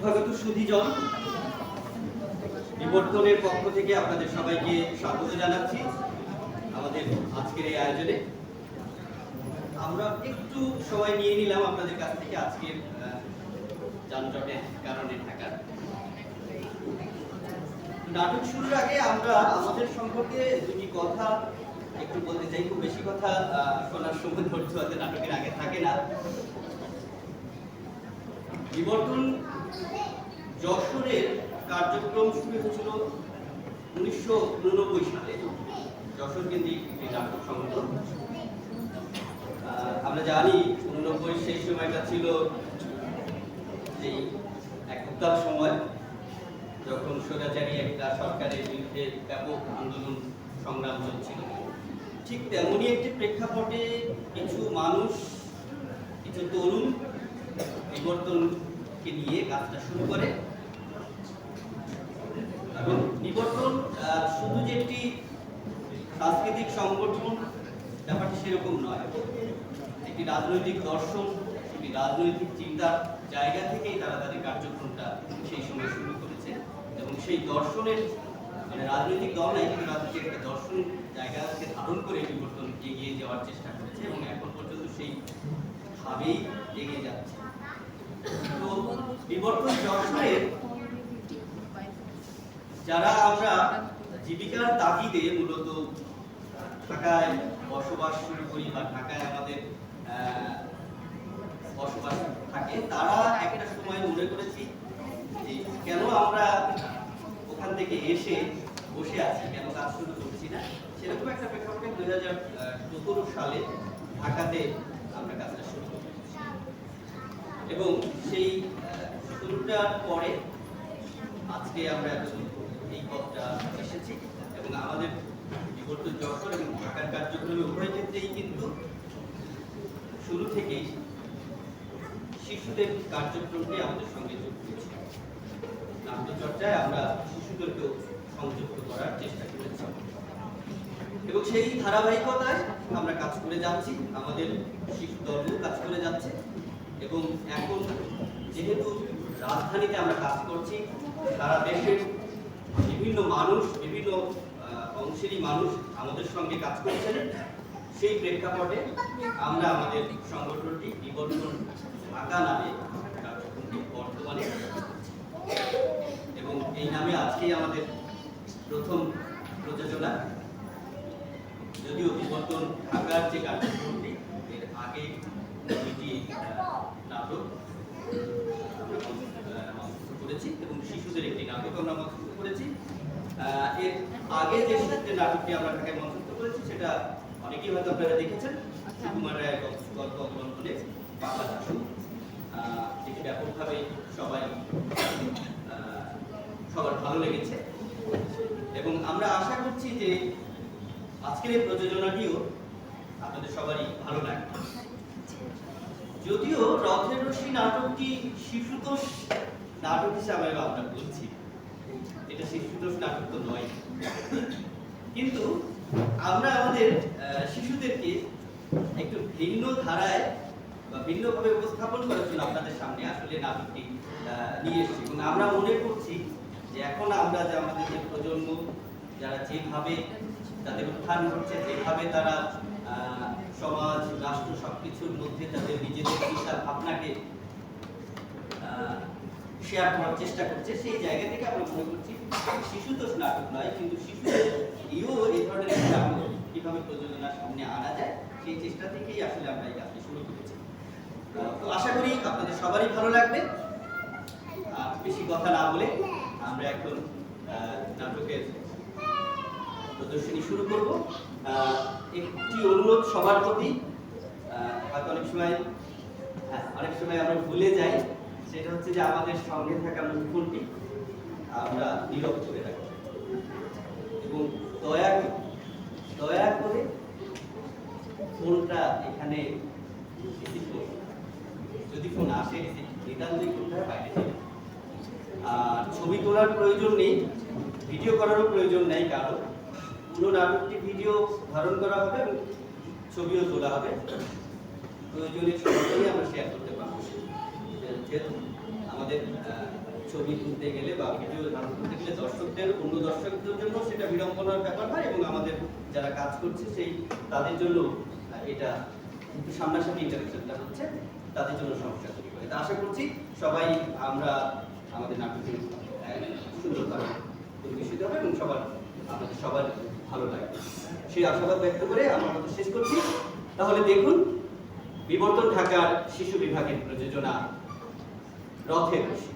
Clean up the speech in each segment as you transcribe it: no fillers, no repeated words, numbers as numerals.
স্বাগত সুধীজন, বিবর্তনের পক্ষ থেকে আপনাদের সবাইকে স্বাগত জানাচ্ছি আমাদের আজকের এই আয়োজনে। আমরা একটু সময় নিয়ে নিলাম আপনাদের কাছ থেকে আজকের যানজটের কারণে ঢাকার। নাটক শুরুর আগে আমরা আমাদের সম্পর্কে দুটি কথা একটু বলতে চাই। খুব বেশি কথা শোনার সময় ধৈর্য হতে নাটকের আগে থাকে না। বিবর্তন যশোরের কার্যক্রম শুরু হয়েছিল 1989 সালে। যশোর কেন্দ্রিক একটি নাটক সংগঠন। আমরা জানি 89 সেই সময়টা ছিল যে এক উত্তাল সময়, যখন স্বৈরাচারী একটা সরকারের বিরুদ্ধে ব্যাপক আন্দোলন সংগ্রাম চলছিল। ঠিক তেমনই একটি প্রেক্ষাপটে কিছু মানুষ, কিছু তরুণ বিবর্তনকে নিয়ে কাজটা শুরু করে। এবং বিবর্তন শুধু যে একটি সাংস্কৃতিক সংগঠন, ব্যাপারটি সেরকম নয়। একটি রাজনৈতিক দর্শন, একটি রাজনৈতিক চিন্তার জায়গা থেকেই তারা তাদের কার্যক্রমটা সেই সময় শুরু করেছে। এবং সেই দর্শনের মানে রাজনৈতিক দল নাই, কিন্তু রাজনৈতিক একটা দর্শন জায়গাকে ধারণ করে বিবর্তন এগিয়ে যাওয়ার চেষ্টা করেছে এবং এখন পর্যন্ত সেই ভাবেই এগিয়ে যাচ্ছে। তো বিবর্তন যশোরের যারা আমরা জীবিকার তাগিদে মূলত ঢাকায় বসবাস শুরু করি বা ঢাকায় আমাদের বসবাস থাকে, তারা একটা সময় মনে করেছি যে কেন আমরা ওখান থেকে এসে বসে আছি, কেন কাজ শুরু করছি না। সেরকম একটা প্রেক্ষাপটে 2017 সালে ঢাকাতে আমরা কাজটা শুরু করি এবং সেই শুরুটার পরে আজকে আমরা এই পথটা এসেছি। এবং আমাদের বিবর্তন যশোর এবং ঢাকার কার্যক্রমে উভয় ক্ষেত্রেই কিন্তু শুরু থেকেই শিশুদের কার্যক্রমটি আমাদের সঙ্গে যুক্ত হয়েছে। নাট্যচর্চায় আমরা শিশুদেরকেও সংযুক্ত করার চেষ্টা করেছি এবং সেই ধারাবাহিকতায় আমরা কাজ করে যাচ্ছি। আমাদের শিশু দলও কাজ করে যাচ্ছে এবং এখন যেহেতু রাজধানীতে আমরা কাজ করছি, সারা দেশের বিভিন্ন মানুষ, বিভিন্ন অংশেরই মানুষ আমাদের সঙ্গে কাজ করছেন। সেই প্রেক্ষাপটে আমরা আমাদের সংগঠনটি বিবর্তন ঢাকা নামে কার্যক্রমটি বর্তমানে এবং এই নামে আজকেই আমাদের প্রথম প্রযোজনা। যদিও বিবর্তন ঢাকার যে কার্যক্রমটি, এর আগে দুইটি নাটক করেছি এবং শিশুদের একটি নাটক আমরা মঞ্চস্থ করেছি। এর আগে যে শিশুদের নাটকটি আমরা ঢাকায় মঞ্চস্থ করেছি সেটা অনেকেই হয়তো আপনারা দেখেছেন, সুকুমার রায়ের গল্প অবলম্বনে বাংলা শাসু, যেটি ব্যাপকভাবে সবার ভালো লেগেছে এবং আমরা আশা করছি যে আজকের এই প্রযোজনাটিও আপনাদের সবারই ভালো লাগবে। যদিও রথের রশি নাটকটি শিশুতোষ নাটক হিসাবে আমরা বলছি, এটা শিশুতোষ নাটক তো নয়, কিন্তু আমরা আমাদের শিশুদেরকে একটু ভিন্ন ধারায় বা ভিন্নভাবে উপস্থাপন করার জন্য আপনাদের সামনে আসলে নাটকটি নিয়ে এসেছি। এবং আমরা মনে করছি যে এখন আমরা যে আমাদের যে প্রজন্ম, যারা যেভাবে তাদের উত্থান ঘটছে, যেভাবে তারা সমাজ, রাষ্ট্র সবকিছুর মধ্যে তাদের নিজেদের চিন্তা ভাবনাকে শেয়ার করার চেষ্টা করছে, সেই জায়গা থেকে আমরা মনে করছি শিশুতোষ নাটক নয়, কিন্তু শিশুদের এই ধরনের নাটক কিভাবে প্রযোজনার সামনে আনা যায়, সেই চেষ্টা থেকেই আসলে আমরা এই কাজটি শুরু করেছি। তো আশা করি আপনাদের সবারই ভালো লাগবে। আর বেশি কথা না বলে আমরা এখন নাটকের প্রদর্শনী শুরু করব। একটি অনুরোধ সবার প্রতি, হয়তো অনেক সময় আমরা ভুলে যাই, সেটা হচ্ছে যে আমাদের সঙ্গে থাকা মুঠোফোনটি আমরা নীরব করে রাখি এবং দয়া করে ফোনটা এখানে রিসিভ করুন। যদি ফোন আসে নিতান্তই করতে হয় বাইরে থেকে। আর ছবি তোলার প্রয়োজন নেই, ভিডিও করারও প্রয়োজন নেই কারো। পুরো নাটকটি ভিডিও ধারণ করা হবে এবং ছবিও তোলা হবে। প্রয়োজনে সরাসরি আমরা শেয়ার করতে পারবো। যেহেতু আমাদের ছবি তুলতে গেলে বা ভিডিও ধারণ করতে গেলে দর্শকদের, অন্য দর্শকদের জন্য সেটা বিড়ম্বনার ব্যাপার হয় এবং আমাদের যারা কাজ করছে সেই তাদের জন্য এটা সামনাসামনি ইন্টারাকশনটা হচ্ছে, তাদের জন্য সমস্যা তৈরি করে। তা আশা করছি সবাই আমরা আমাদের নাটকটি সুন্দরভাবে পরিবেশিত হবে এবং আমাদের সবার ভালো লাগবে সেই আশাবাদ ব্যক্ত করে আমার কথা শেষ করছি। তাহলে দেখুন, বিবর্তন ঢাকার শিশু বিভাগের প্রযোজনা রথের রশি।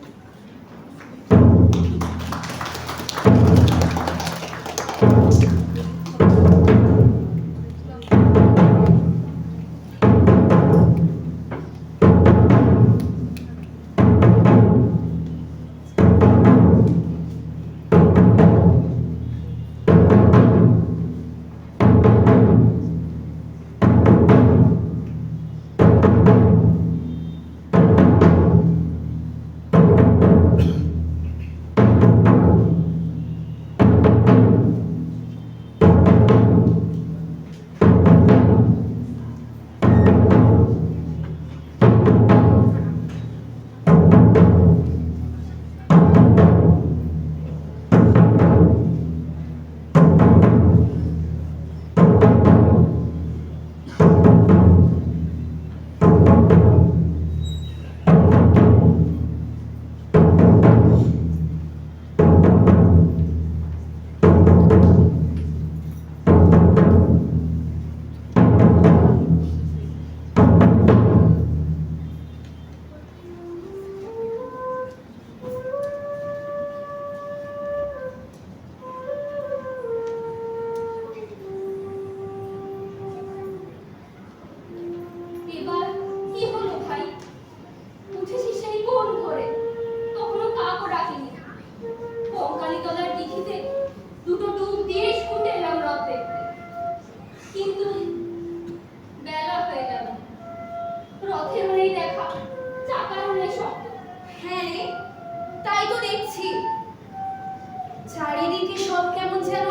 চারিদিকে সব কেমন যেন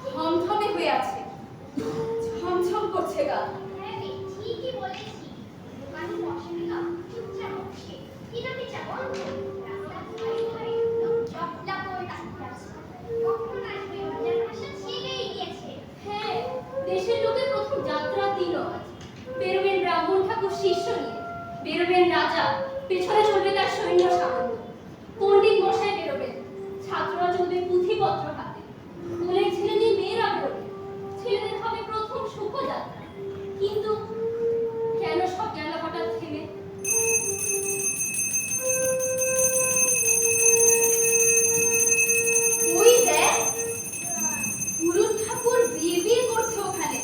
থমথমে হয়ে আছে, ঝমঝম করছে গা। হ্যাঁ রে, ঠিকই বলেছি। দোকানে বসে না, চুপচাপ বসে। এটাকে যেমন রাস্তা ধারে ধারে লোক জটলা করে তাকিয়ে আছে। কখন আসবে মজার ভাষা ছেড়েই গিয়েছে। হ্যাঁ, দেশের লোকের প্রথম যাত্রা দিন আজ। বেরোবেন ব্রাহ্মণ ঠাকুর শিষ্য নিয়ে, বেরোবেন রাজা, পেছনে চলবে তার সৈন্য সামন্ত। পণ্ডিত মশাই বেরোবেন, ছাত্ররা চলবে পুঁথিপত্র হাতে। কোলের ছেলে নিয়ে মেয়েরা বেরোবে, ছেলেদের হবে প্রথম শোভাযাত্রা। কিন্তু কেন সব গেল হঠাৎ থেমে? ওই দেখ, পুরুত ঠাকুর বিয়ে করছে ওখানে।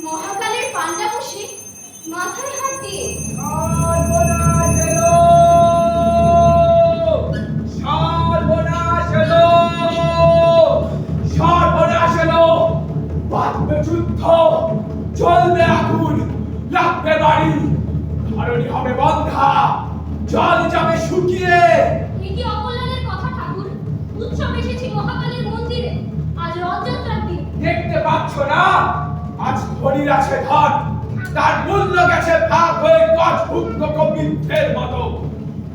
মহাকালের পান্ডা বসে মাথায় হাত দিয়ে যুদ্ধ চলবে, আগুন লাগবে বাড়ি, ধরণী হবে বন্ধা, জল যাবে শুকিয়ে। এটি অকল্যাণের কথা ঠাকুর। উৎসব এসেছি মহাকালীর মন্দিরে, আজ রথযাত্রার দিন। দেখতে পাচ্ছ না, আজ ধনীর আছে ধন, তার মূল্য গেছে ভাগ হয়ে গজভুক্ত কবিত্বের মতো।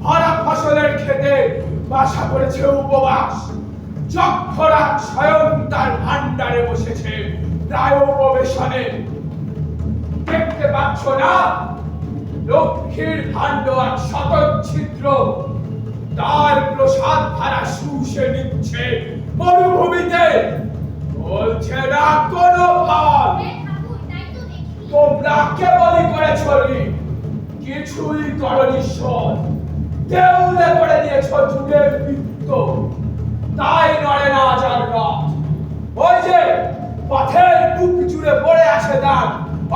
ভরা ফসলের খেতে বাসা করেছে উপবাস, যক্ষরা স্বয়ং তার ভান্ডারে বসেছে প্রায় উপবেশনে। দেখতে পাচ্ছ না, লক্ষ্মীর ভাণ্ড আর শতচ্ছিদ্র, তার প্রসাদ ধারা শুষে নিচ্ছে মরুভূমিতে। বলছে না কোনো ফল। তোমরা কেবলই করেছলি, কিছুই করনি ঈশ্বর। দেউলে করে দিয়েছ যুগের বৃত্ত, তাই নড়ে না যার রথ। ওই যে পথের বুক জুড়ে পড়ে আছে দাগ,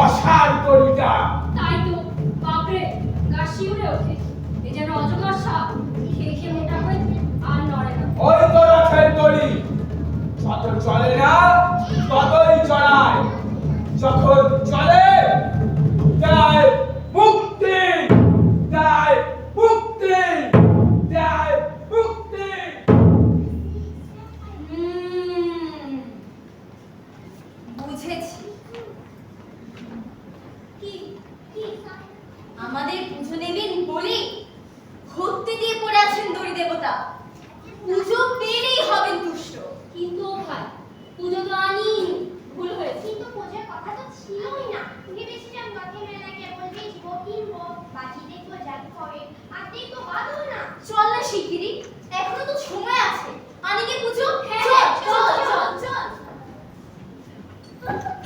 অসার তরিটা। তাই তো, বাপরে, গা শিউরে ওঠে। এ যেন অজগর সাপ, খেয়ে খেয়ে মোটা হয়ে আর নড়ে না। ওই তো রথের তরি, যত চলে না ততই চড়ায়, যখন চলে দেয় মুক্তি, দেয় মুক্তি, দেয় মুক্তি। পুজো তো আনিনি, ভুল হয়েছে। কিন্তু পূজার কথা তো ছিলই না। ভেবেছিলাম রথের মেলা কেবল দেখবো, কিনবো, বাজি দেখবো, জাদু করে, আর দেখবো বাদল না। চল না শিগগিরই, এখনো তো সময় আছে। আনিকে পুজো, হ্যাঁ, চল চল, চল চল, চল চল।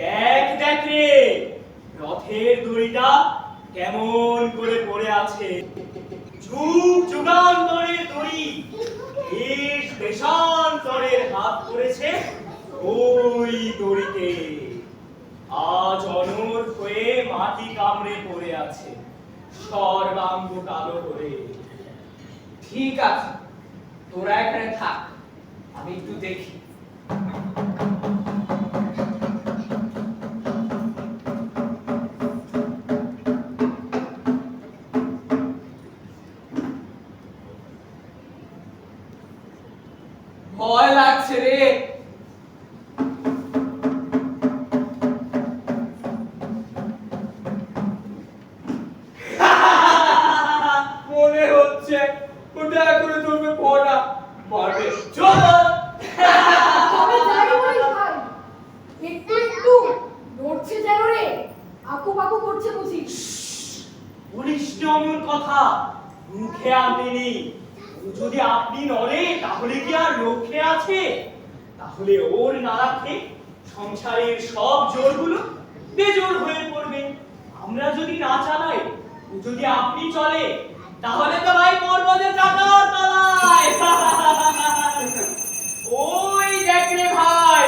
দেখ দেখ রে, রথের দড়িটা কেমন করে পড়ে আছে। যুগ যুগান্তরের দড়ি, দেশ দেশান্তরের হাত পড়েছে ওই দড়িতে। আজ অনর হয়ে মাটি কামড়ে পড়ে আছে, সর্বাঙ্গ কালো করে। ঠিক আছে, তোরা এখানে থাক, আমি একটু দেখি। ভয় লাগছে রে। মনে হচ্ছে ওটা করে তুলবে পড়া মারবে। চল তবে যাই বলিস ভাই, একটু একটু নড়ছে যেন রে, আকু পাকু করছে বুঝি। বলিস না অমন কথা, মুখে আনতেনি। ও যদি আপনি নড়ে তাহলে কি আর রক্ষে আছে? তাহলে ওর না রাখে সংসারের সব জোরগুলো বেজোর হয়ে পড়বে। আমরা যদি না চালাই, ও যদি আপনি চলে, তাহলে তো ভাই পড়বো যে চাকার তলায়। ওই দেখ রে ভাই,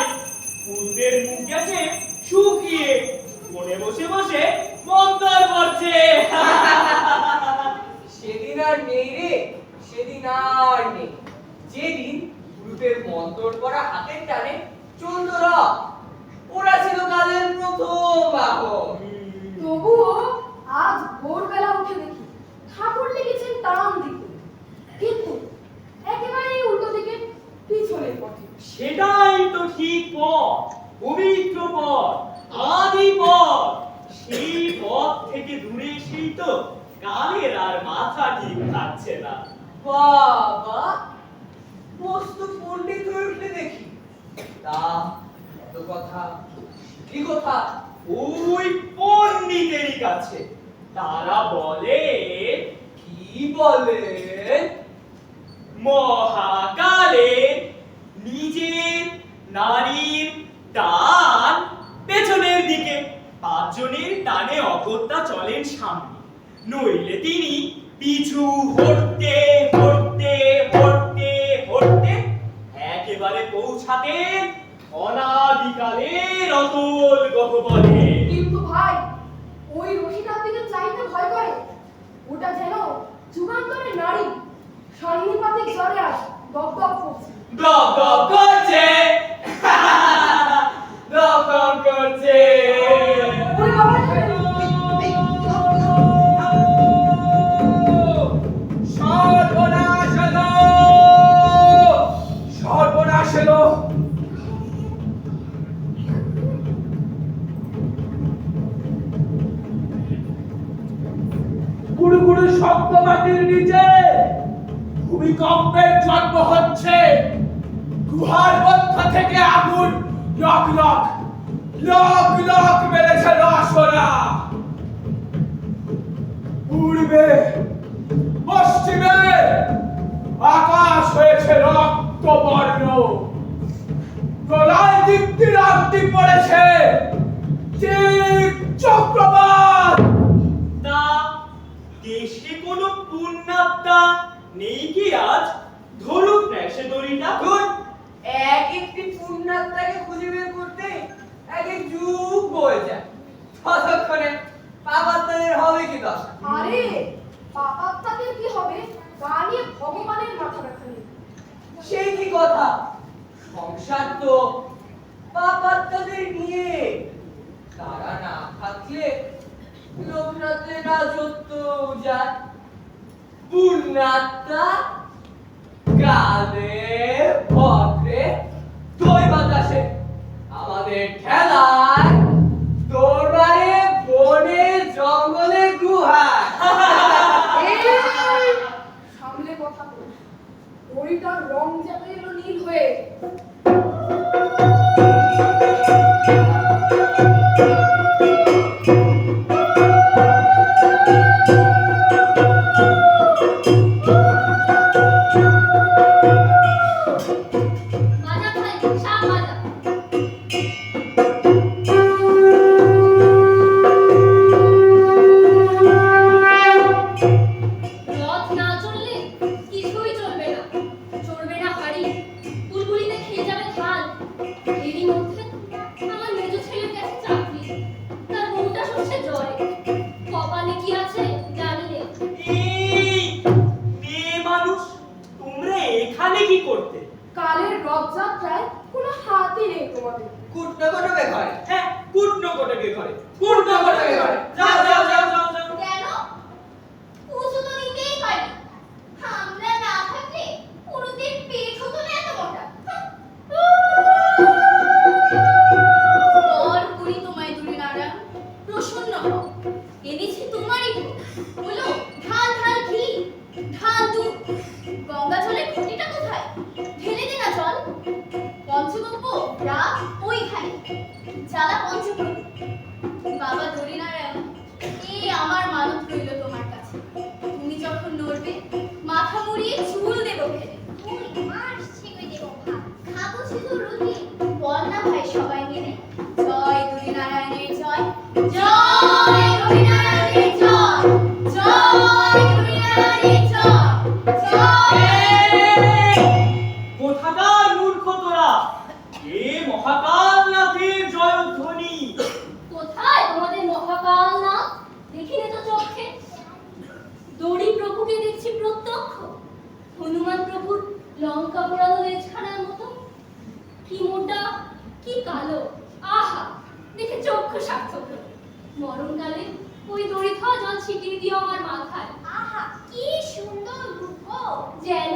পূর্বের মুখ গেছে শুকিয়ে, মনে বসে বসে মন্তর করছে। সেদিন আর নেই রে, সেদিন আর নেই যেদিন গুরুদের মন্তর করা হাতের টানে চলতো রথ। ওরা ছিল কালের প্রথম বাহন। তবুও আজ ভোরবেলা উঠে দেখি ঠাকুর লিখেছেন টান দিকে, কিন্তু একেবারে উল্টো দিকে, পিছনের পথে। সেটাই তো ঠিক পথ, পবিত্র পথ, আদি পথ। সেই পথ থেকে দূরে এসেই তো কালের আর মাথা ঠিক থাকছে না। বাবা, মস্ত পণ্ডিত হয়ে উঠলে দেখি। তা এত কথা, কি কথা? ওই পণ্ডিতেরই কাছে তারা বলে, কি বলেন? মহাকালে নিজের নারীর টান পেছনের দিকে, পাঁচজনের টানে অগত্যা চলেন সামনে, নইলে তিনি পিছু হটতে হটতে হটতে হটতে একেবারে পৌঁছাতেন অনাদিকালের অতল গহ্বরে। কিন্তু ভাই, ওই রশিটার দিকে চাইতে ভয় করে। ওটা যেন যুগান্তরের নারী, সান্নিপাতিক জ্বরে আজ দপ দপ করছে। দপ দপ করছে, দপ দপ করছে। ওরে বাবা রে! সর্বনাশ এলো, সর্বনাশ এলো। গুরু গুরু শব্দ মাটির নিচে ভূমিকম্পের জন্ম হচ্ছে। গুহার মধ্য থেকে আগুন লক লক লক লক মেরেছে রসনা। পূর্বে পশ্চিমে আকাশ হয়েছে রক্তবর্ণ, প্রলয় দীপ্তি রাত্রি পড়েছে ঠিক চক্রবাত। তা দেশে কোনো পুণ্যাত্মা নেই কি আজ? ধরুক না সে দড়িটা। ধুর, এক একটি পুণ্যাত্মাকে খুঁজে বের করতে এক এক যুগ বয়ে যায়। ততক্ষণে পাপাত্মাদের হবে কি দশা? আরে পাপাত্মাদের কি হবে তা নিয়ে ভগবানের মাথা ব্যথা নেই। সেই কি কথা? সংসার তো পাপাত্মাদের নিয়ে। তারা না থাকলে লোকনাথে রাজত্ব যায়। পুণ্যাত্মা কালে ভদ্রে দই বাতাসে বলে। কুটনকটকে ঘরে। হ্যাঁ, কুটনকটকে ঘরে, কুটনকটকে ঘরে। যাও যাও যাও যাও যাও। কেন? পুজো তো দিতেই পারি। আমরা না থাকলে পুরুদের পেট হতো না এত মোটা। বর করি তোমায় দূরে নারায়ণ, প্রসন্ন হও। এনেছি তোমারই ভোগ। বলো, ঢাল ঢাল ঘি, ঢাল দুধ। গঙ্গা জলের ঘটিটা কোথায়? ঢেলে দে না জল। পঞ্চগব্য রাত ওইখানে। জ্বালা পঞ্চপ্রদীপ। বাবা দরিনারায়ণ, এই আমার মানত রইল তোমার কাছে। তুমি যখন নড়বে, মাথা মুড়িয়ে চুল দেবো ফেলে। তুই মাস ছেড়ে দেব ভাত। খাবো শুধু রুটি। বল না ভাই সবাই মিলে, জয় দরিনারায়ণের জয়, জয় দরিনারায়ণের জয়, জয় দরিনারায়ণের জয়, জয়। কোথাকার মূর্খ তোরা? এ মহাকাল নাথের জয়ধ্বনি। কোথায় তোমাদের মহাকাল না? দেখিনি তো চোখে। দড়ি প্রভুকে দেখছি প্রত্যক্ষ। হনুমান প্রভুর লঙ্কা পোড়ানো লেজখানার মতো। কি মোটা, কি কালো, আহা, দেখে চক্ষু সার্থক হলো। মরণকালে ওই দড়ি খাওয়া জল ছিটিয়ে দিও আমার মাথায়। আহা কি সুন্দর রূপ। যেন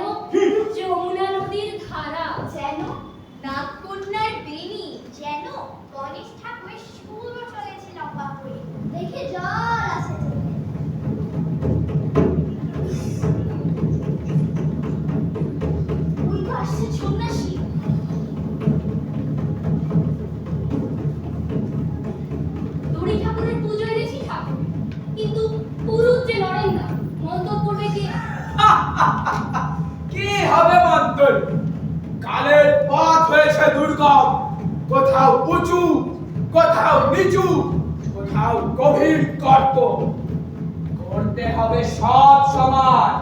যমুনা নদীর ধারা, যেন নাগকন্যার বেনি, যেন গণেশ ঠাকুরের সুর চলেছে লম্বা করে। দেখে জল আসে চোখে। ওই তো আসছে সন্ন্যাসী। দড়ি ঠাকুরের পুজো এনেছি ঠাকুর, কিন্তু পুরুষ যে লড়েন না, মন্তব্য করবে কে? কি হবে মন্তর? কালের পথ হয়েছে দুর্গম, কোথাও উঁচু, কোথাও নিচু, কোথাও গভীর গর্ত। করতে হবে সব সমান,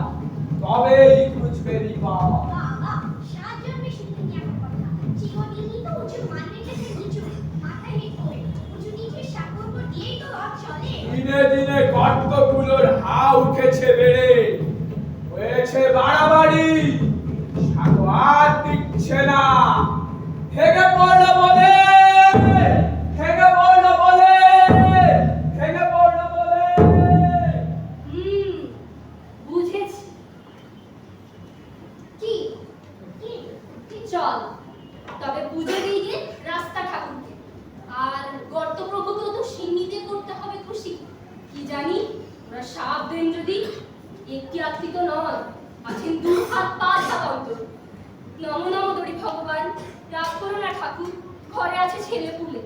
তবেই খুঁজবে বিপদ। বাবা, সাত জন্মে শুনিনি এমন কথা। চিরদিনই তো উঁচু মানলে গেছে নিচু। মাথায় হেঁট করে উঁচু নিচের সাকল্য দিয়েই তো রথ চলে। দিনে দিনে গর্তগুলোর হা উঠেছে বেড়ে, হয়েছে বাড়াবাড়ি, সাগো আর দিচ্ছে না। হেগে পড়লো বলে, হেগে পড়লো বলে, হেগে পড়লো বলে। বুঝেছি। কি কি চল, তবে পুজো দিয়ে গিয়ে রাস্তা ঠাকুরকে। আর গর্ত প্রভুকেও তো সিন্নিতে করতে হবে খুশি। কি জানি ওরা সাপ দেন যদি। একটি আত্মি তো নয়, আছেন 2 হাত 5 হাত অন্তর। নমো নমো দড়ি ভগবান, রাগ করো না ঠাকুর, ঘরে আছে ছেলে পুলে।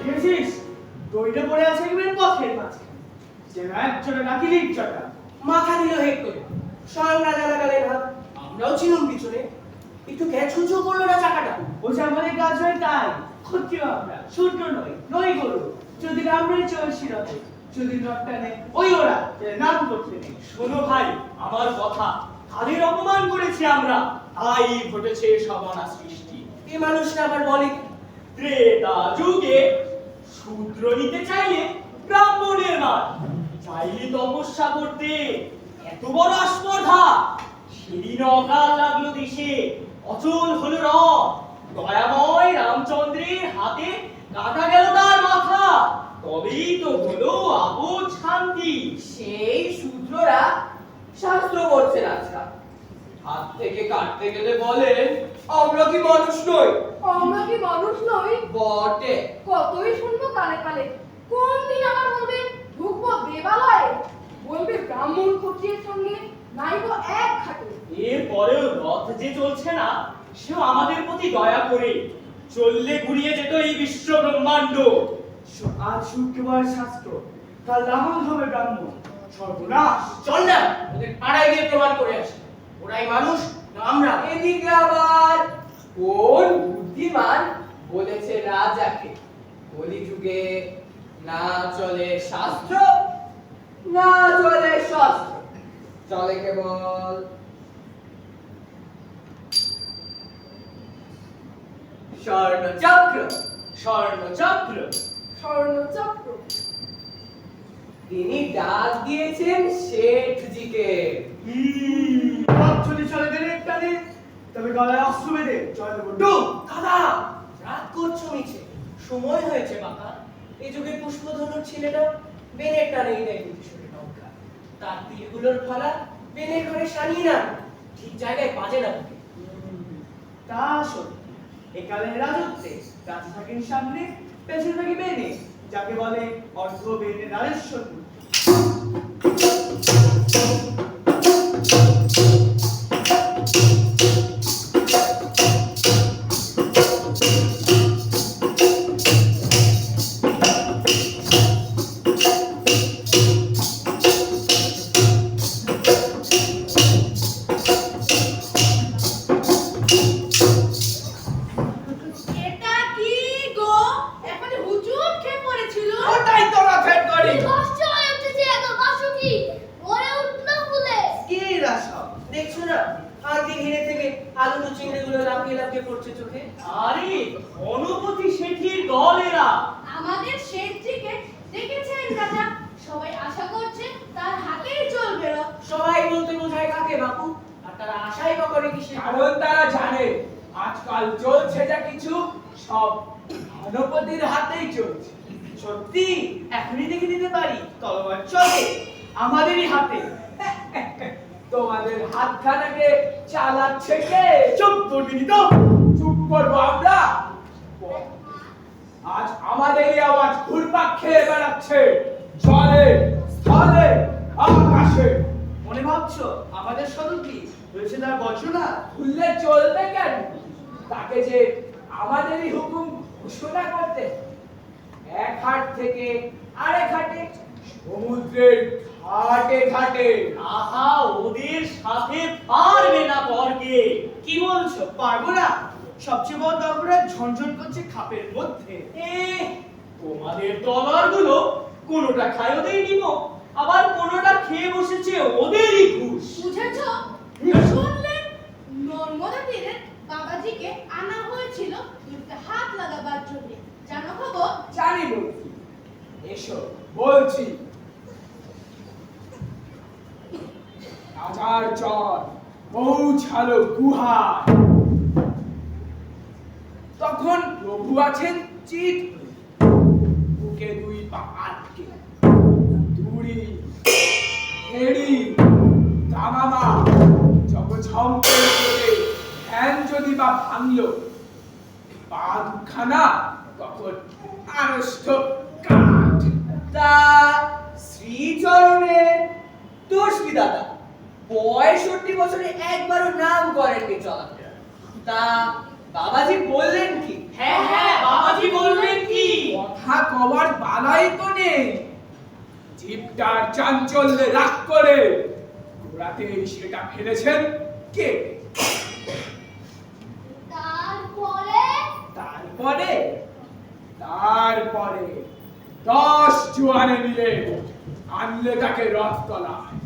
দেখেছিস? দড়িটা পড়ে আছে একেবারে পথের মাঝে। যেন একজনে নাকি লিপচাটা। মাথা দিল হেট করে। স্বয়ং রাজা লাগালেন হাত। আমরাও ছিলাম পিছনে। একটু ক্যাচকুচো করলো না চাকাটা। বলছে আমাদের কাজ হয় তাই। ক্ষত্রিয় আমরা, শূদ্র নই, নই গরু। যদি রামরে চলছি রথে, যদি রথটা নেই, ওই ওরা নাম করতে নেই। শোনো ভাই, আমার কথা। কাদের অপমান করেছি আমরা, তাই ঘটেছে সবনা সৃষ্টি। এই মানুষটা আবার বলে কি? ত্রেতা যুগে শূদ্র নিতে চাইলে ব্রাহ্মণের মান, চাইলে তপস্যা করতে এত বড় আস্পর্ধা। সেদিন অকাল লাগলো দেশে, অচল হলো রথ। দয়াময় রামচন্দ্রের হাতে কাটা গেল তার মাথা। তবেই তো হলো আপদ শান্তি। সেই শূদ্ররা শাস্ত্র পড়ছেন আজকাল। হাত থেকে কাটতে গেলে বলেন আমরা কি মানুষ নই? আমরা কি মানুষ নই? বটে। কতই শুনবো কানে কানে। কোন দিন আবার বলবেন ঢুকবো দেবালয়ে? নাইবো এক ঘাটে। এরপরেও রথ যে চলছে না, সেও আমাদের প্রতি দয়া করে চললে ঘুরিয়ে যেত এই বিশ্ব ব্রহ্মাণ্ড। আজ শুক্রবার শাস্ত্র, কাল লাঙল হবে ব্রাহ্মণ, সর্বনাশ। চল না ওদের পাড়ায় গিয়ে প্রমাণ করে আসি ওরাই মানুষ না আমরা। এদিকে আবার কোন বুদ্ধিমান বলেছে রাজাকে কলিযুগে না চলে শাস্ত্র না চলে শাস্ত্র, চলে কেবল স্বর্ণচক্র। স্বর্ণচক্র। স্বর্ণচক্র। তিনি ডাক দিয়েছেন শেঠজিকে। রথ চলে চলে বেড়ে টানে, তবে গলায় অস্ত্র বেঁধে জয় দেব ডুব। দাদা রাত করছো মিছে, সময় হয়েছে বাবা। এই যুগে পুষ্পধনুর ছেলেটা বেনের টানেই দেয় বিদেশের নৌকা, তার তীরগুলোর ফলা বেনের ঘরে সানিয়ে না ঠিক জায়গায় বাজে না বুকে। তা সত্যি, একালের রাজত্বে রাজা থাকেন সামনে, পেছনে থাকে বেনে, যাকে বলে অর্ধ বেনে নারেশ্বর। এটা কি গো? এখানে হুজুর খেয়ে পড়েছিল। ওটাই তো রথের দড়ি। কষ্ট হয়ে উঠেছে এত বাসুকি মরে উঠলো বলে। কি রাসব দেখছো না, আগে ঘিরে থেকে আলু তো চিংড়িগুলো লাফিয়ে লাফিয়ে পড়ছে চোখে। আরে গণপতি শেঠির দল এরা। আমাদের শেঠজিকে দেখেছেন রাজা, সবাই আশা করছে তার হাতেই চলবে রথ। সবাই বলতে বোঝায় কাকে বাপু, আর তারা আশাই বা করে কিসে? কারণ তারা জানে আজকাল চলছে যা কিছু সব গণপতির হাতেই চলছে। সত্যি এখনই দেখে দিতে পারি তলোয়ার চলে আমাদেরই হাতে। তোমাদের হাতখানাকে চালাচ্ছে কে? চুপ করবি তো। চুপ করবো আমরা? আজ আমাদেরই আওয়াজ ঘুরপাক খেয়ে বেড়াচ্ছে জলে, স্থলে, আকাশে। মনে ভাবছো আমাদের সদুকি রয়েছে তার বচনা? ভুললে চলবে কেন? তাকে যে আমাদেরই হুকুম ঘোষণা করতে, এক হাট থেকে আরেক হাটে, সমুদ্রের ঘাটে ঘাটে। আহা, ওদের সাথে পারবে না পরকে। কি বলছো পারবো না? সবচেয়ে বড় দরকার ঝনঝন করছে খাপের মধ্যে। তোমাদের তলোয়ারগুলো কোনোটা খায় ওদের নিব, আবার কোনোটা খেয়ে বসেছে ওদেরই ঘুষ। বুঝেছো? শুনলেন নর্মদা তীরে বাবাজিকে আনা হয়েছিল দুধে হাত লাগাবার জন্য। জানো খবর? জানি বলছি, এসো বলছি। রাজার চর পৌঁছালো গুহায়। তখন প্রভু আছেন চিত বুকে দুই পা আটকে, দূরি হেড়ি দামামা জগঝম্পের করে ধ্যান যদি বা ভাঙলো, পা দুখানা তখন আড়ষ্ট কাঠ। তা শ্রীচরণের দোষ কি দাদা? 65 বছরে একবারও নাম করেননি চলাফেরা। তা বাবাজি বললেন কি? হ্যাঁ হ্যাঁ, বাবাজি বলবেন কি? কথা কবার বালাই তো নেই। জিভটার চাঞ্চল্যে রাগ করে গোড়াতেই সেটা ফেলেছেন কে? তারপরে তারপরে তারপরে 10 জোয়ানে মিলে আনলে তাকে রথতলায়।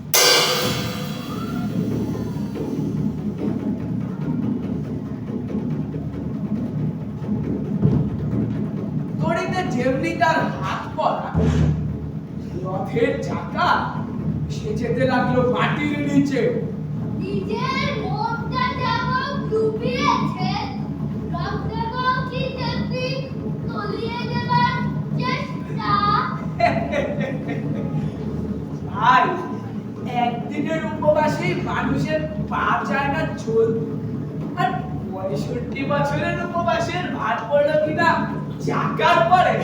দড়িতে যেমনি তার হাত পড়া, রথের চাকা সে যেতে লাগলো মাটির নিচে। নিজের মনটা যেমন ডুবিয়েছে, রক্তটাও কি তেমনি তলিয়ে দেবার চেষ্টা। ভাই, একদিনের উপবাসে মানুষের পা চায় না চলতে, আর 65 বছরের উপবাসের ভাত পড়লো কিনা চাকার পরে।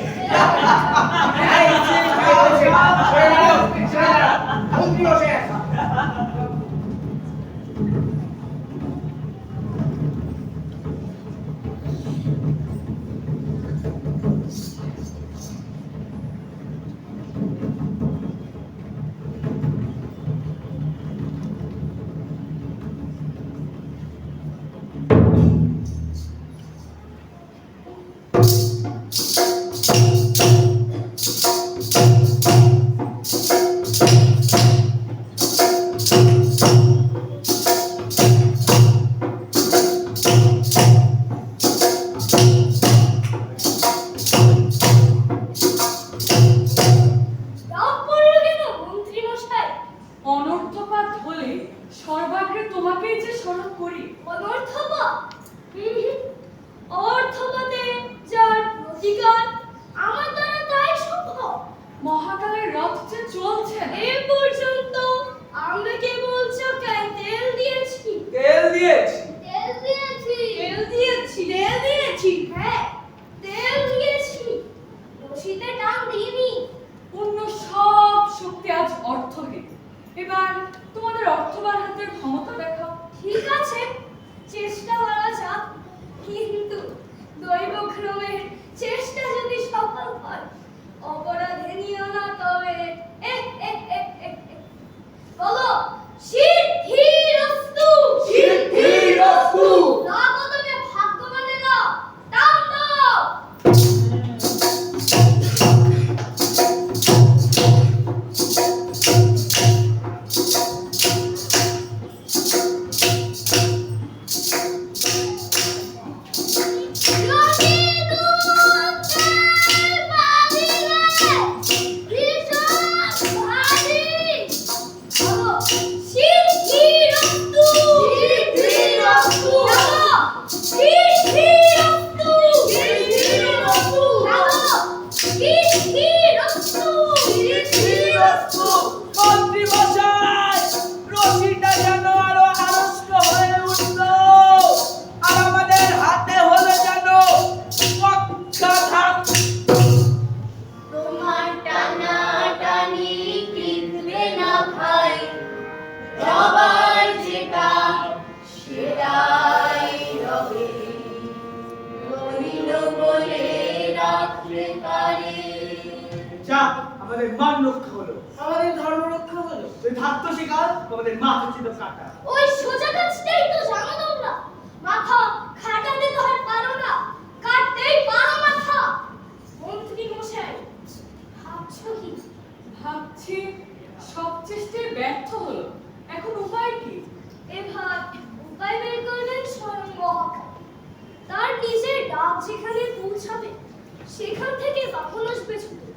তোমাকেই যে স্মরণ করি। অনর্থপদ? অর্থপদে যার প্রতিকার আমার দ্বারা তাই সম্ভব। মহাকালের রথ যে চলছে না। এ পর্যন্ত আমরা কেবল চাকায় তেল দিয়েছি। তেল দিয়েছি। তেল দিয়েছি। তেল দিয়েছি। তেল দিয়েছি। হ্যাঁ, তেল দিয়েছি। রশিতে টান দিইনি। অন্য সব শক্তি আজ অর্থহীন। এবার তোমাদের অর্থবান হাতের ক্ষমতা দেখাও। ঠিক আছে, চেষ্টা করা যাক, কিন্তু দৈবক্রমের চেষ্টা যদি সফল হয়, অপরাধে নিও না তবে। বলো, সিদ্ধিরস্তু। সিদ্ধিরস্তু। দাও তবে ভাগ্যবানেরা, দাও দাও। মন্ত্রী মশাই, রশিটা যেন আরো আড়ষ্ট হয়ে উঠল, আর আমাদের হাতে হলো যেন পক্ষাঘাত। তোমার টানাটানি টিকবে না ভাই, সবার যেটা সেটাই রবে। রইল বলে রাখলে পারে। যাক, আমাদের মান রক্ষা হলো, আমাদের ধর্ম রক্ষা হলো। তুই থাকতো শিকার, আমাদের মাথা ছিল কাটা। ওই সোজা কাজটাই তো জানো তোমরা। মাথা খাটাতে তো আর পারো না, কাটতেই পারো মাথা। মন্ত্রী মশাই, ভাবছো কি? ভাবছি সব চেষ্টায় ব্যর্থ হলো। এখন উপায় কি? এবার উপায় বের করলেন স্বয়ং মহাকাল। তার নিজের ডাক যেখানে পৌঁছাবে, সেখান থেকে বাহন আসবে ছুটে।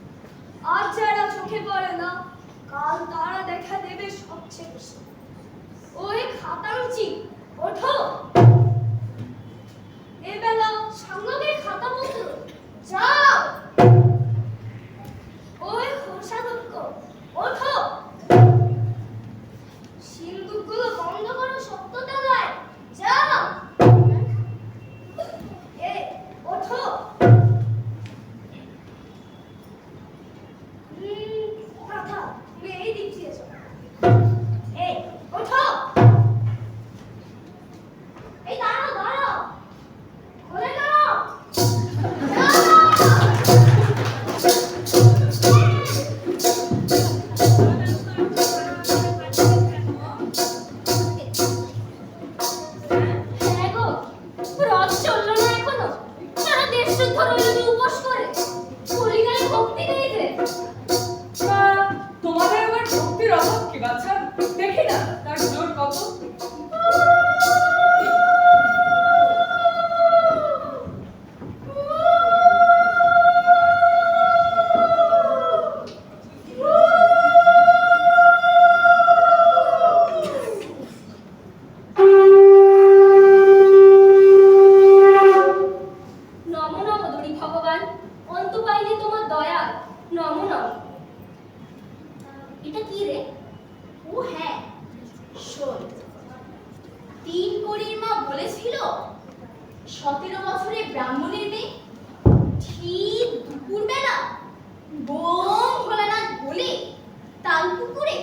আজ যারা চোখে পড়ে না, কাল তারা দেখা দেবে সবচেয়ে বেশি। ওই খাতাঞ্চি, ওঠো। এবেলা সামনে খাতাপত্র, যাও। ওই খোসাদক্ষ, ওঠো। সিন্দুকগুলো বন্ধ করো, সত্যতা নয়, যাও। ওঠো। কথা তুমি এই দিক দিয়ে যাও। ওঠো। এই দাঁড়াও দাঁড়াও, খুলে দাও। হ্যাঁ গো, রথ চললো না এখনো। সারা দেশ শুদ্ধ রইল উপোস করে। হরিগায়ে ভক্তি নেই যে। তা তোমাদের আবার ভক্তির অভাব কি বাচ্চা? দেখি না তার জোর কত। নমো নমো দরি ভগবান, অন্ত পাইনি তোমার দয়া। নমো নমো। এটা কি রে? ও হ্যাঁ, শোন। 3 কড়ির মা বলেছিল 17 বছরে ব্রাহ্মণের মেয়ে ঠিক দুপুরবেলা বোম ভোলানাথ বলে তালপুকুরে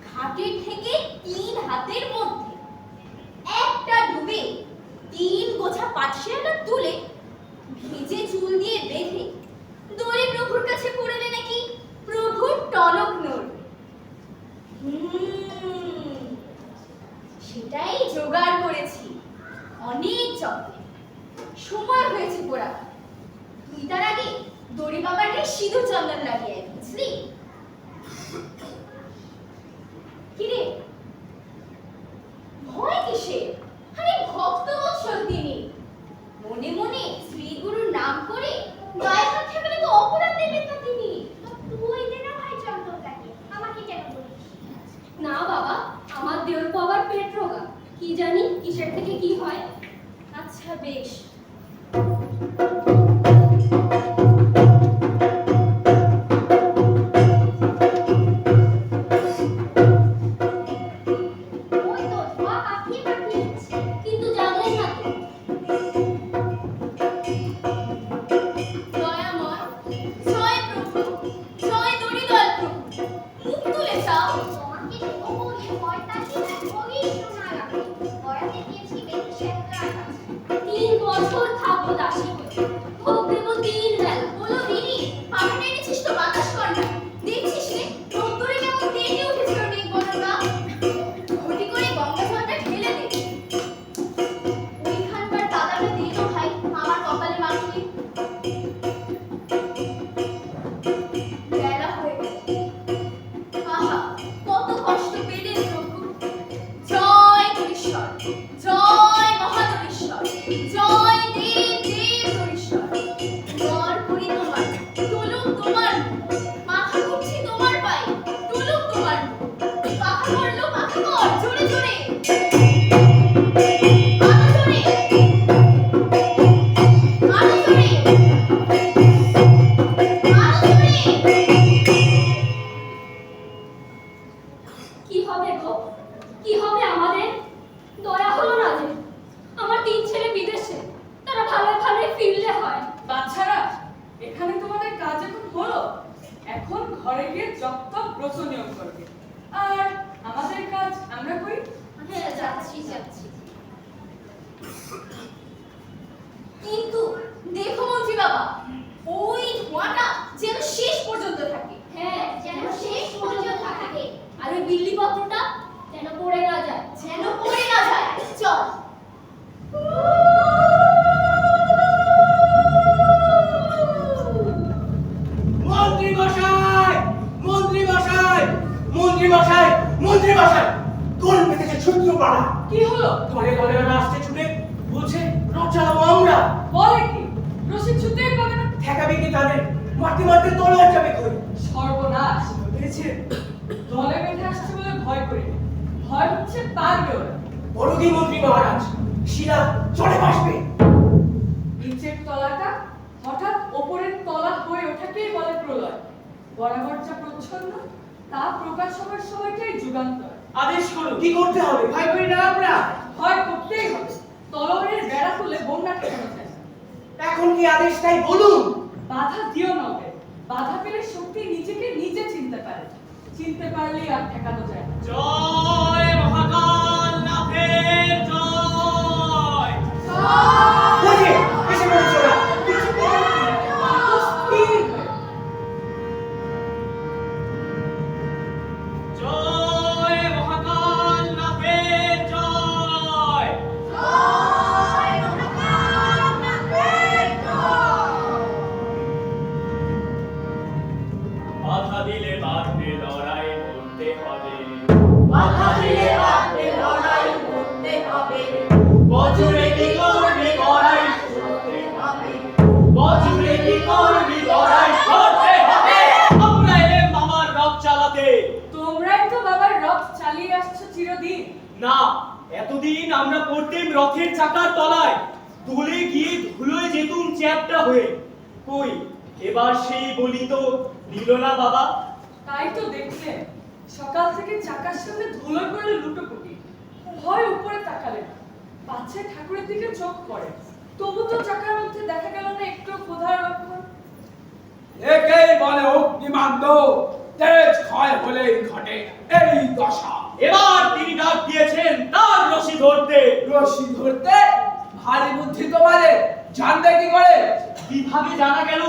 ঘাটের থেকে 3 হাতের মধ্যে একটা ডুবে 3 গোছা পাটশিয়াটা তুলে ভিজে চুল দিয়ে বেঁধে দড়ি প্রভুর কাছে পড়লে নাকি প্রভুর টনক নড়বে। সেটাই জোগাড় করেছি অনেক যত্নে। সময় হয়েছে পোড়া। তুই তার আগে দড়ি বাবাকে সিঁদুর চন্দন লাগিয়ে আয়, বুঝলি? কিরে, ভয় কিসে? আরে ভক্ত বৎসল তিনি। মনে মনে শ্রী গুরুর নাম করে গায়ে হাত ঠেকালে তো অপরাধ দেবেন না তিনি। তুই দে না ভাই চন্দনটাকে, আমাকে কেন বলিস? না বাবা, আমার দেওর আবার পেট রোগা। কি জানি কিসের থেকে কি হয়। আচ্ছা বেশ। ওই তো ধোয়া পাঠিয়ে পাঠিয়েছে। কিন্তু জানলেন না তো। দয়াময়, জয় প্রভু, জয় দরিদল প্রভু, মুখ তুলে চাও। তোমাকে দেবো বলে পয়তাল্লিশ বগি সোনা লাগে। বয়াতে দিয়েছি বেশি শেখরার কাছে। 3 বছর থাকবো দাসী হয়ে, ভোগ দেবো 3 বেলা। বলো দিদি, পাহাড়ে এনেছিস তো বাতাস কর না। দেখছিস রে, রোদ্দুরে কেমন তেজে উঠেছিল মেঘ বনটা। ঘটি করে গঙ্গা জলটা ঢেলে দে। ওইখানকার দাদাটা দিয়ে তো ভাই, আমার কপালে মাখিয়ে। বেলা হয়ে গেল। আহা, কত কষ্ট পেলেন প্রভু। জয় হরিশ্বর, জয় মহাদরীশ্বর, জয় দেব দেব হরিশ্বর। গড় করি তোমার, তুলুক তোমার মুখ। মাথা ঘুরছি তোমার পায়ে, তুলুক তোমার মুখ। পাখা করলো পাখা কর, জোরে জোরে। আরো জোরে। আরো জোরে। আরো জোরে। কি হবে গো, কি হবে আমাদের? দয়া হলো না যে। আমার 3 ছেলে বিদেশে, তারা ভালোই ভালোই ফিরলে হয়। বাচ্চারা, এখানে তোমাদের কাজ এখন হলো। এখন ঘরে গিয়ে জপ ব্রত নিয়ম করবে। আর আমাদের কাজ আমরা করি। হ্যাঁ, যাচ্ছি যাচ্ছি। কিন্তু দেখো মন্ত্রী বাবা, ওই ধোঁয়াটা যেন শেষ পর্যন্ত থাকে। হ্যাঁ, যেন শেষ পর্যন্ত থাকে। আর ওই বিল্লি পত্রটা যেন পড়ে না যায়। যেন পড়ে না যায়। চল। মন্ত্রী মশাই, মন্ত্রী মশাই, মন্ত্রী মশাই, মন্ত্রী মশাই, কোন পেতেছে সূত্র পাড়া? কি হলো? দলে দলে আসতে ছুটে বলছে রথ চালাবো আমরা। বলে কি? রশিদ ছুতেই পাবে না। ঠেকাবে কি তাদের? মারতে মারতে তলোয়ার যাবে কই? সর্বনাশ। হয়েছে দলে বেঁধে আসছে বলে ভয় করি না। ভয় হচ্ছে পারবে ওরা। বড় কি মন্ত্রী মহারাজ, শিলা চলে আসবে। নিচের তলাটা হঠাৎ ওপরের তলা হয়ে ওঠাকেই বলে প্রলয়। বরাবর যা প্রচ্ছন্ন, তা প্রকাশ হবার সময়টাই যুগান্তর। আদেশ করুন, কি করতে হবে? ভয় করি না আমরা। ভয় করতেই হবে। তলোয়ারের বেড়া তুলে বন্যা ঠেকানো যায় না। এখন কি আদেশ তাই বলুন। বাধা দিও না ওকে। বাধা পেলে শক্তি নিজেকে নিজে চিনতে পারে। চিনতে পারলেই আর ঠেকানো যায় না। জয় মহাকাল নাথের জয়। ওকে এসে পড়েছে ওরা। স্থির হয়ে। জয় মহাকাল নাথের জয়। বাধা দিলে বাঁধবে লড়াই করতে হবে। বাধা দিলে বাঁধবে লড়াই করতে হবে। বজরে কি করবি লড়াই করতে হবে। বজরে কি করবি লড়াই করতে হবে। আমরা এলেম মামার রথ চালাতে। তোমরাই তো বাবার রথ চালিয়ে আসছো চিরদিন। না, এতদিন আমরা পড়তেম রথের চাকার তলায়, দোলে গিয়ে ধুলোয় যেতুম চ্যাপটা হয়ে। কই এবার সেই বলি তো নিল না বাবা। তাই তো দেখলেন, সকাল থেকে চাকার সামনে ধুলোয় পড়লে লুটোপুটি। ভয় উপরে তাকালেন, পাছে ঠাকুরের দিকে চোখ পড়ে। তবু তো চাকার মধ্যে দেখা গেল না একটু ক্ষুধার লক্ষণ। একেই বলে অগ্নিমান্দ, তেজ ক্ষয় হলেই ঘটে এই দশা। এবার তিনি ডাক দিয়েছেন তার রশি ধরতে। রশি ধরতে ভারী বুদ্ধি তোমাদের, জানতে কি করে? কিভাবে জানা গেল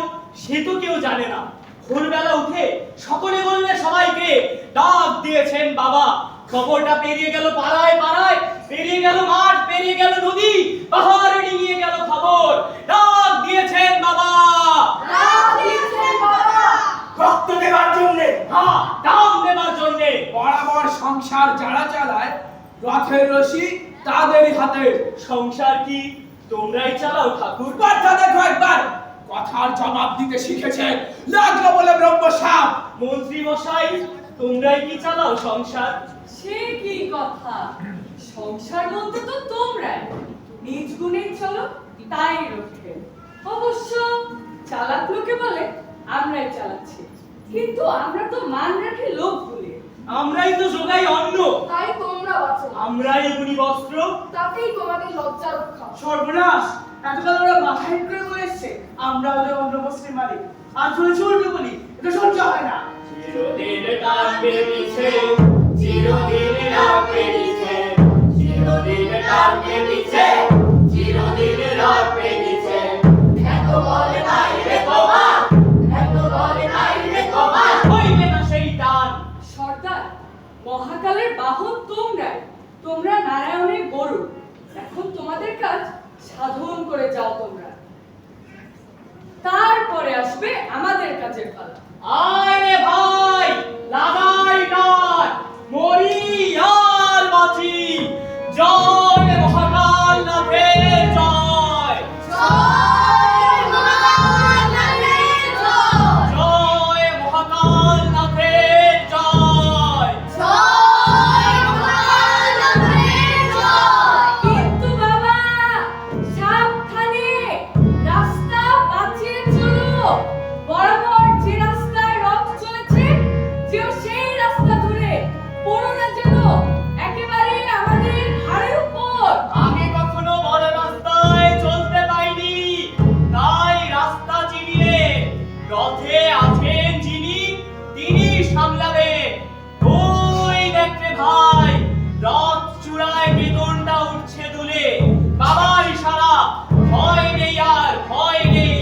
সে তো কেউ জানে না। ভোরবেলা উঠে সকলে বললে সবাইকে ডাক দিয়েছেন বাবা। খবরটা পেরিয়ে গেল পাড়ায় পাড়ায়, পেরিয়ে গেল মাঠ, পেরিয়ে গেল নদী, পাহাড়ে নিয়ে গেল খবর। ডাক দিয়েছেন বাবা। রক্ত দেবার জন্যে, হ্যাঁ, দাম দেবার জন্যে। বরাবর সংসার যারা চালায়, রথের রশি তাদেরই হাতে। সংসার কি তোমরাই চালাও ঠাকুর? কথা দেখো একবার, কথার জবাব দিতে শিখেছে, লাগলো বলে ব্রহ্ম সাপ। মন্ত্রী মশাই, তোমরাই কি চালাও সংসার? সে কি কথা? সংসার বলতে তো তোমরাই নিজ গুণেই চলো তাই রক্ষে। অবশ্য চালাক লোকে বলে আমরাই চালাচ্ছি, কিন্তু আমরা তো মান রাখি লোক বলে। আমরাই তো যোগাই অন্ন, তাই তোমরা বাঁচো, আমরাই বুনি বস্ত্র, তাতেই তোমাদের লজ্জা রক্ষা। সর্বনাশ, এতকাল ওরা মাথা হেট করে বলে এসছে আমরা ওদের অন্য বস্ত্রের মালিক, আর চলে চলবে বলি এটা সহ্য হয় না। চিরদিন টানবে পিছে, চিরদিন রাখবে নিচে, চিরদিন টানবে পিছে, চিরদিন রাখবে নিচে। এত বলে নাই রে কমা, এত বলে নাই রে কমা, হইবে না সেই টান। সর্দার, মহাকালের বাহন তোমরাই, তোমরা নারায়ণের গরু। এখন তোমাদের কাজ সাধন করে যাও তোমরা, তারপরে আসবে আমাদের কাজের পালা। আয় রে ভাই, লাগাই টান, মরি আর বাঁচি। জয় মহাকাল নাথের জয়, জয় মহাকাল নাথের জয়, জয় মহাকাল নাথের জয়। জয় মহাকাল নাথের জয়। কিন্তু বাবা সাবধানে, রাস্তা বাঁচিয়ে চলো। বরাবর যে রাস্তায় রথ চলেছে, যেও সেই রাস্তা ধরে পড়ো না যেন একেবারে আমাদের ঘাড়ের উপর। আমি কখনো বড় রাস্তায় চলতে পাইনি, তাই রাস্তা চিনিয়ে রথে আছেন যিনি, তিনি সামলাবেন। ওই দেখতে ভাই, রথ চূড়ায় বেদনটা উঠছে দুলে। বাবার ইশারা, ভয় নেই আর ভয় নেই।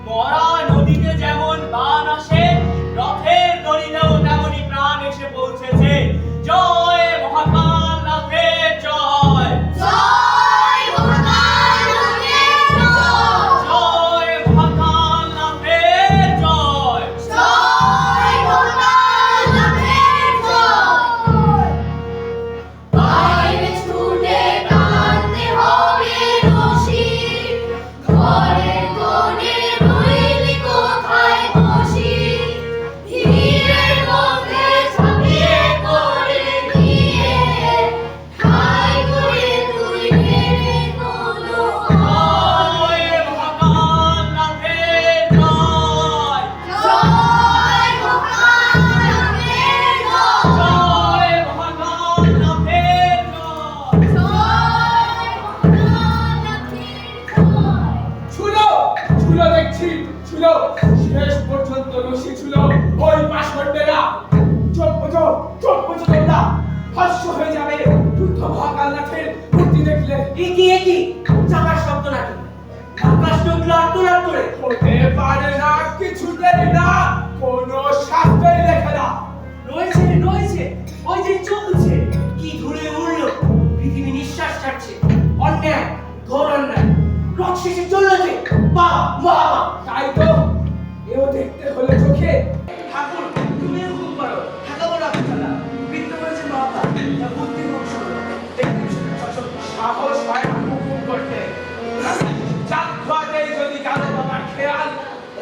মরা নদীতে যেমন বান আসে, রথের দড়িতেও তেমনি প্রাণ এসে পৌঁছেছে। জয় মহাকাল নাথের জয়, জয় মহাকাল নাথের জয়, জয় মহাকাল নাথের জয়। জয় মহাকাল নাথের জয়। বাইরে ছুটে টানতে হবে রশি, ঘরের কোণে রইলি কোথায় বসি। ভিড়ের মধ্যে ঝাঁপিয়ে পড়ে গিয়ে ঠাই করে তুই নেমে কোনো জয় মহাকাল নাথের জয়, জয় মহাকাল নাথের জয়, জয় মহাকাল নাথের জয়। জয় মহাকাল নাথের জয়। ছুলো ছুলো দেখছি, ছুলো শেষ পর্যন্ত রশি ছুলো ওই পাশবন্ডেরা। চোখ বোঝো তোমরা, হাস্য হয়ে যাবে যুদ্ধ মহাকালনাথের মূর্তি দেখলে। কি চাকার শব্দ নাকি? আকাশ টুকলো আত্মরাত করে হতে পারে না, কিছুতেই না, কোনো শাস্ত্রেই লেখে না। রয়েছে ওই যে চলছে, কি ধরে উড়লো, পৃথিবী নিঃশ্বাস ছাড়ছে। অন্যায় ঘোর অন্যায়, রথ শেষে চললো যে, বাবা তাই তো এও দেখতে হলে চোখে। ঠাকুর তুমি হুকুম করো, ঠাকাবো রথ চলা। বিন্দু বলেছে বাবা, তা বুদ্ধি হোক শোনো। দেখতে সাহস হয় না হুকুম করতে। চাঁদবাজেই যদি কারো বাবার খেয়াল,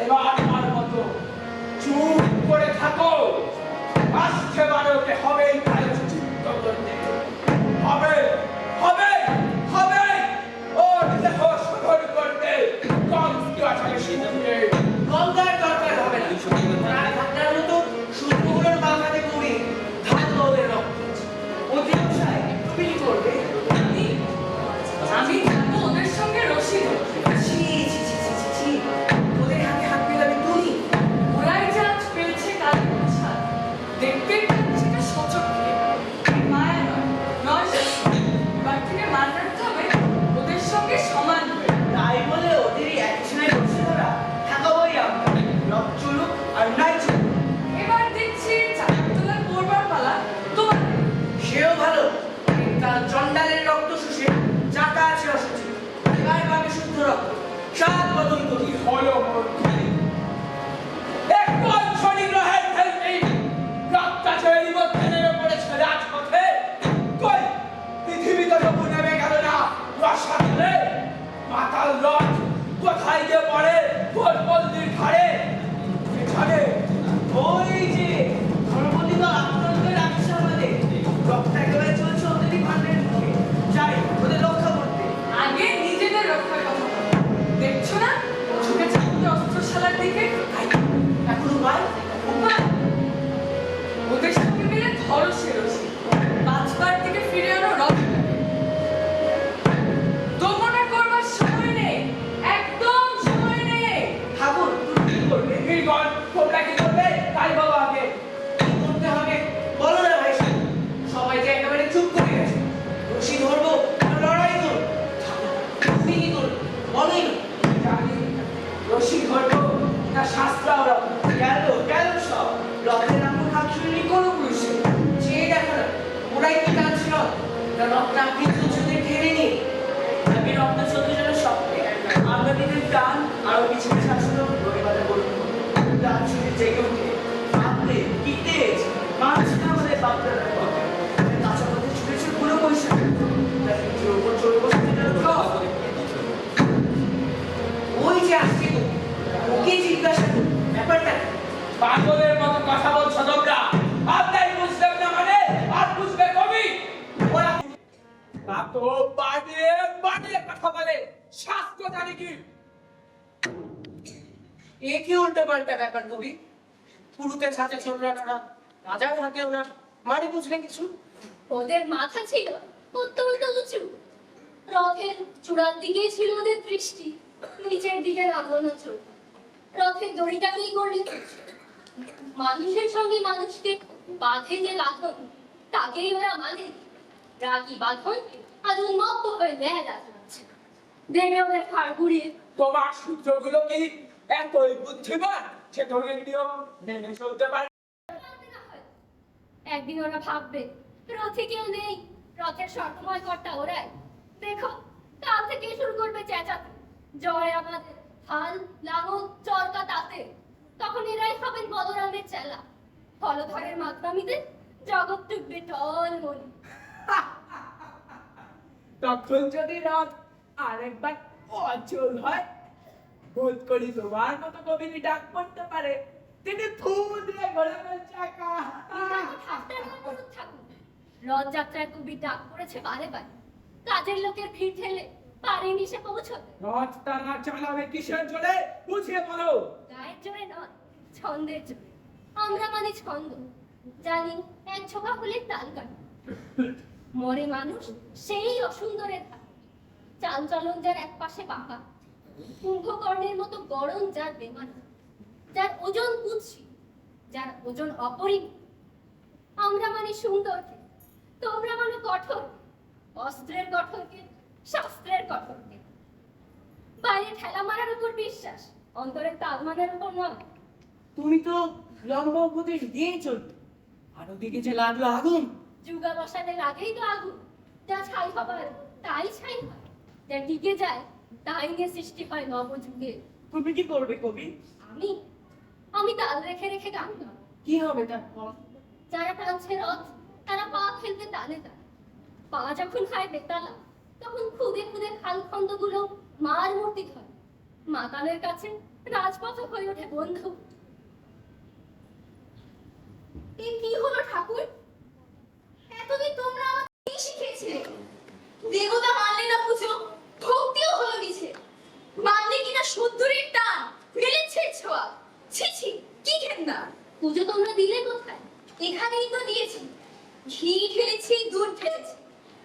এবার আমার মতো চুপ করে থাকো। আজকে বারোকে হবেই প্রায়শ্চিত্ত করতে। হবে ওর দেহ শোধন করতে গঙ্গাজলে সিঁদুরে। গঙ্গার দরকার হবে না, প্রায় ঘাটার মতো সূর্যগুলোর মাথাতে পড়ে ধাতো ওদের রক্ত। অধিকাংশায় তুমি কি করবে? আমি থাকবো ওদের সঙ্গে রশি ধরতে। ছি, ওদের হাতে হাত মেলাবে তুমি। ওরাই যে আজ পেয়েছে কালী প্রসাদ, দেখতেই পাচ্ছি না সচক্ষে। মায়া নয় শস্য। এবার থেকে মান রাখতে হবে ওদের সঙ্গে সমান হয়ে। তাই বলে ওদেরই একজনের বসে ধরা ঠাকাবোই আমরা। রথ চলুক আর নাই চলুক, এবার দেখছি চাকার তলায় পড়বার পালা তোমাদের। সেও ভালো। কাল চন্ডালের রক্ত শুষে চাকা আছে অসুচি, এবার পাবে শুদ্ধ রক্ত। সব বদল করি হলো মূর্তি। একটু অঞ্চলিগ্রহের ফেলতেই রক্তাচরী মধ্যে নেমে পড়েছে রাজপথে। কই পৃথিবী তো তবু নেমে গেল না রসাতলে। মাতাল রথ কোথায় গিয়ে পড়ে ভোটবন্দির ধারে। এখানে ওই যে ধর্মপতি দল আক্রান্ত রাখছে আমাদের। রক্ত একেবারে চলছে ওদেরই ভান্ডের মুখে। ওটা রক্ত আপনি দুজনে ঘিরে নিয়ে আমি রক্ত চলতে যেন স্বপ্নে আমরা দিনের টান আরো পিছনে শাসন রবিবারে বলুন রাত ছুটে জেগে উঠে ভাবতে কি তেজ মানুষটা আমাদের বাপটার কাঁচা পথে ছুটেছে পুরো পয়সা উপর চলে বসে ওই যে আসছে তো ওকে জিজ্ঞাসা করুন ব্যাপারটা কি? পাগলের মতো কথা বলছো তোমরা আপনাই বুঝলেন না মানে আর বুঝবে কবি ওরা তা তো বাড়িয়ে বাড়িয়ে কথা বলে শাস্ত্র জানি কি এ কি উল্টো পাল্টা ব্যাপার কবি পুরুতের সাথে চলল না রাজার হাতেও না মানে বুঝলেন কিছু ওদের মাথা ছিল অত্যন্ত উঁচু, রথের চূড়ার দিকেই ছিল ওদের দৃষ্টি, নিচের দিকে রাঙানো চোখ। রথের দড়িটাকেই করলে মানুষের সঙ্গে মানুষকে বাঁধে যে বাঁধন, তাকেই ওরা মানে। রাগী বাঁধন আজ উন্মত্ত হয়ে বেহালা চলছে, দেবে ওদের ঘাড় ঘুরিয়ে। তোমার সূত্রগুলো কি এতই বুদ্ধিমান সে ধরে নিয়ম মেনে চলতে পারে? একদিন ওরা ভাববে রথে কেউ নেই, রথের শর্তময় কর্তা ওরাই। দেখো কাল থেকে শুরু করবে চেঁচাতে, জয় আমাদের, হাল লাঙল চরকা তাতে। তখন এরাই হবেন বলরামের চেলা, ফলধারের মাতনামিতে জগৎ টুকবে টলমল। তখন যদি রথ আরেকবার অচল হয়, বোধ করি তোমার মতো কবির ডাক পড়তে পারে, তিনি ফু দিয়ে ঘোরাবেন চাকা। রথযাত্রায় কবি ডাক পড়েছে বারে বারে, কাজের লোকের ভিড় ঠেলে পারেনি সে পৌঁছতে। রথ টানা চালাবে কিসের জোরে বুঝিয়ে বলো। গায়ের জোরে নয়, ছন্দের জোরে। আমরা মানে ছন্দ জানি, এক ছোপা হলে তাল কাটি। মরে মানুষ সেই অসুন্দরের ধার, চালচলন যার এক পাশে বাঁকা, কুম্ভকর্ণের মতো গরম যার বেমান, যার ওজন কুৎসি, যার ওজন অপরিমিত। আমরা মানে সুন্দরকে, তোমরা মানে কঠোর, অস্ত্রের কঠোরকে, শাস্ত্রের কঠোরকে। বাইরে ঠেলা মারার উপর বিশ্বাস, অন্তরে তাল মারার উপর নয়। তুমি তো লম্বা উপদেশ দিয়েই চলবে আর ওদিকে যে লাগলো আগুন। যুগা বসানের আগেই তো আগুন, যা ছাই হবার তাই ছাই হয়, যা টিকে যায় তাই নিয়ে সৃষ্টি হয় নবযুগে। তুমি কি করবে কবি? আমি আমি তাল রেখে রেখে গান গাব। কি হবে তারপর? যারা টানছে রথ তারা পা ফেলবে তালে তালে, পা যখন খায় বেতালা তখন খুদে খুদে খালখন্দ গুলো মার মূর্তি ধরে, মাতালের কাছে রাজপথ হয়ে ওঠে বন্ধু। এই কি হলো ঠাকুর? এতদিন তোমরা আমাকে কি শিখিয়েছিলে? দেবতা মানলে না পুজো, ভক্তিও হলো মিছে। মানলে কিনা সুন্দরীর টান, ফেলেছে ছোঁয়া। ছি ছি, কি ঘেন্না! পুজো তোমরা দিলে কোথায়? এখানেই তো দিয়েছি। ঘি ঢেলেছি, দুধ ঢেলেছি,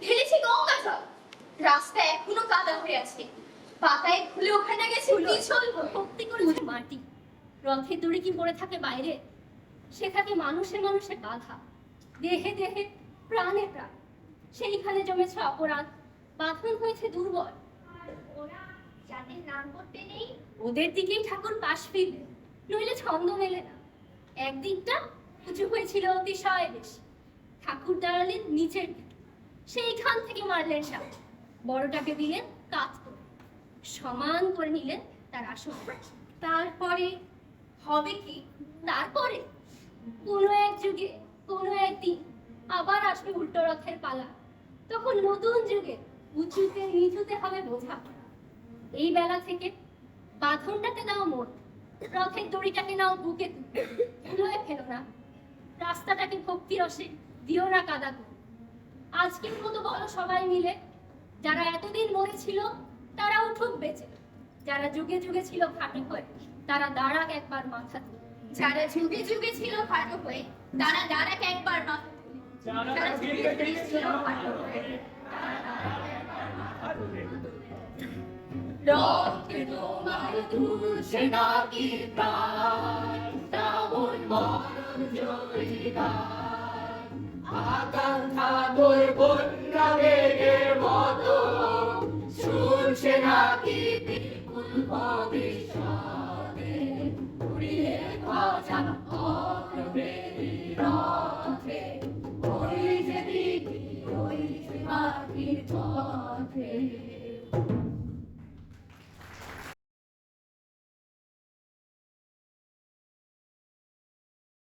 ঢেলেছি গঙ্গা জল। রাস্তা এখনো কাদা হয়ে আছে, পাতায় খুলে ওখানে গেছে পিছল। ভক্তি করেছে মাটি, রথের দড়ি কি পড়ে থাকে বাইরে? সে থাকে মানুষে মানুষে বাধা, দেহে দেহে প্রাণে প্রাণ। সেইখানে জমেছে অপরাধ, বাঁধন হয়েছে দুর্বল। ওরা যাদের নাম করতে নেই ওদের দিকেই ঠাকুর পাশ ফিরবে, নইলে ছন্দ মেলে না। একদিকটা উঁচু হয়েছিল অতিশয় বেশি, ঠাকুর দাঁড়ালেন নিচের দিকে, সেইখান থেকে মারলেন সাপ, বড়টাকে দিলেন কাত করে, সমান করে নিলেন তার আসন। তারপরে হবে কি? তারপরে কোনো এক যুগে কোনো একদিন আবার আসবে উল্টো রথের পালা, তখন নতুন যুগে উঁচুতে নিচুতে হবে বোঝা। এই বেলা থেকে বাঁধনটাকে নাও মোট, রথের দড়িটাকে নাও বুকে তুলে ফেলো না, রাস্তাটাকে ভক্তি রসে দিও না কাদা করে। আজকের মতো বলো সবাই মিলে, যারা এতদিন মরেছিল তারা উঠুক বেঁচে, যারা যুগে যুগে ছিল খাটো হয়ে তারা দাঁড়াক একবার মাথা তুলে। যারা যুগে যুগে ছিল খাটো হয়ে তারা দাঁড়াক একবার মাথা তুলে। যারা যুগে যুগে ছিল খাটো হয়ে তারা দাঁড়াক একবার মাথা তুলে। রক্তে তোমার তুলছে নাকি প্রাণ, তেমন মরণ জয়গান। আকাঙ্ক্ষা তোর বন্যা বেগের মতো শুনছে নাকি বিপুল কবি